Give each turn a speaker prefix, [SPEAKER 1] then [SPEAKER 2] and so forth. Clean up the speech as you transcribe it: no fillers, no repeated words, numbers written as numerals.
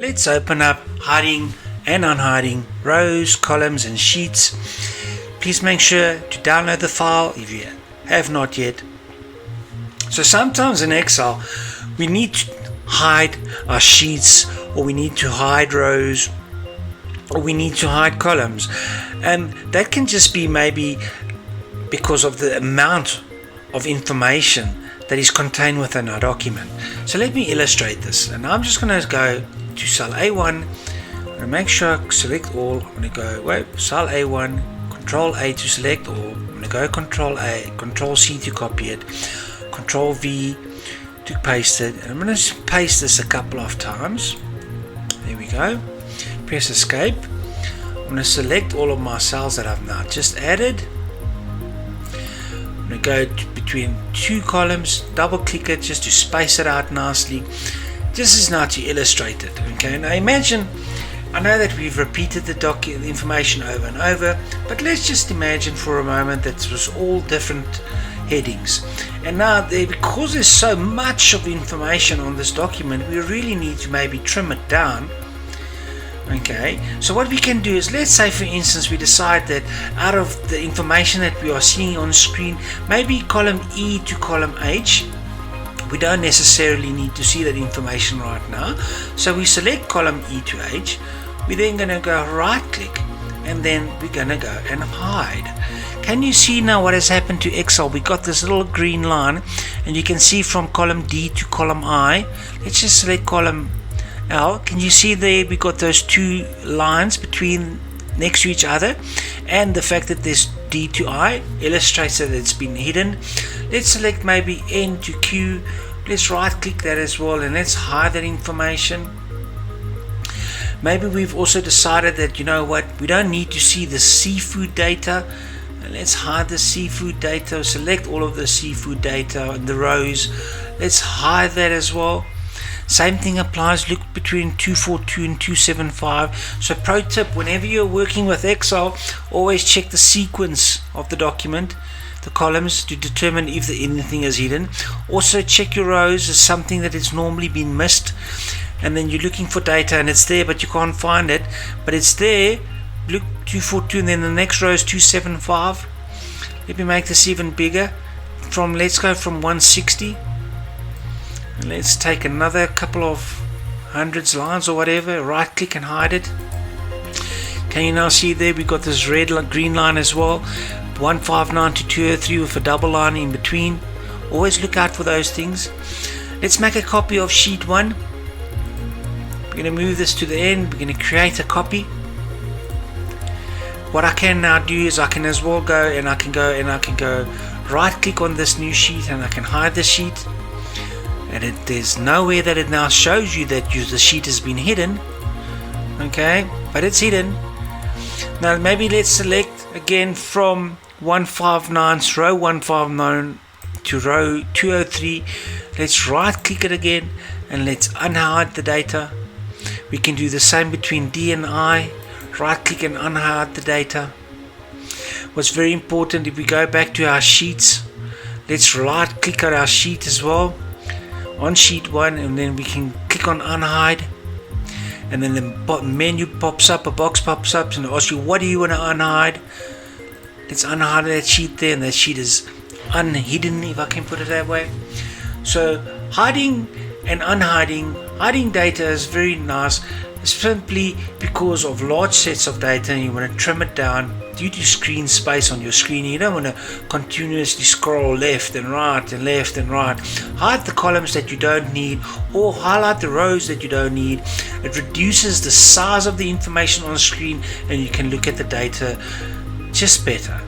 [SPEAKER 1] let's open up hiding and unhiding rows, columns and sheets. Please make sure to download the file if you have not yet. So sometimes in Excel we need to hide our sheets, or we need to hide rows, or we need to hide columns, and that can just be maybe because of the amount of information that is contained within our document. So let me illustrate this, and I'm just going to go to cell A1. I'm going to make sure I select all. I'm going to go cell A1, Control A to select all. I'm going to go Control A, Control C to copy it, Control V to paste it, and I'm going to paste this a couple of times. There we go. Press escape. I'm going to select all of my cells that I've now just added. I'm going to go between two columns, double click it just to space it out nicely. This is now to illustrate it. Okay, now imagine, I know that we've repeated the information over and over, but let's just imagine for a moment that it was all different headings. And now because there's so much of information on this document, we really need to maybe trim it down. Okay, so what we can do is, let's say for instance we decide that out of the information that we are seeing on screen, maybe column E to column H, we don't necessarily need to see that information right now. So we select column E to H. We're then going to go right click, and then we're going to go and hide. Can you see now what has happened to Excel? We got this little green line, and you can see from column D to column I. Let's just select column L. Can you see there we got those two lines between next to each other, and the fact that there's D to I illustrates that it's been hidden. Let's select maybe N to Q. Let's right click that as well, and let's hide that information. Maybe we've also decided that, you know what, we don't need to see the seafood data. Let's hide the seafood data. Select all of the seafood data in the rows. Let's hide that as well. Same thing applies, look between 242 and 275. So pro tip, whenever you're working with Excel, always check the sequence of the document, the columns, to determine if anything is hidden. Also check your rows as something that is normally been missed, and then you're looking for data and it's there but you can't find it, but it's there. Look 242, and then the next row is 275. Let me make this even bigger. Let's go from 160. And let's take another couple of hundreds lines or whatever, right click and hide it. Can you now see there we got this green line as well, 159 to 203 with a double line in between. Always look out for those things. Let's make a copy of sheet 1. We're going to move this to the end. We're going to create a copy. What I can now do is I can as well go right click on this new sheet, and I can hide the sheet. And there's nowhere that it now shows you that the sheet has been hidden. Okay, but it's hidden. Now maybe let's select again from 159, row 159 to row 203. Let's right click it again, and let's unhide the data. We can do the same between D and I. Right click and unhide the data. What's very important, if we go back to our sheets, let's right click on our sheet as well, on sheet 1, and then we can click on unhide, and then the menu pops up, a box pops up and asks you, what do you want to unhide? Let's unhide that sheet there, and that sheet is unhidden, if I can put it that way. So hiding and unhiding, hiding data is very nice, simply because of large sets of data and you want to trim it down due to screen space on your screen. You don't want to continuously scroll left and right and left and right. Hide the columns that you don't need, or highlight the rows that you don't need. It reduces the size of the information on screen, and you can look at the data just better.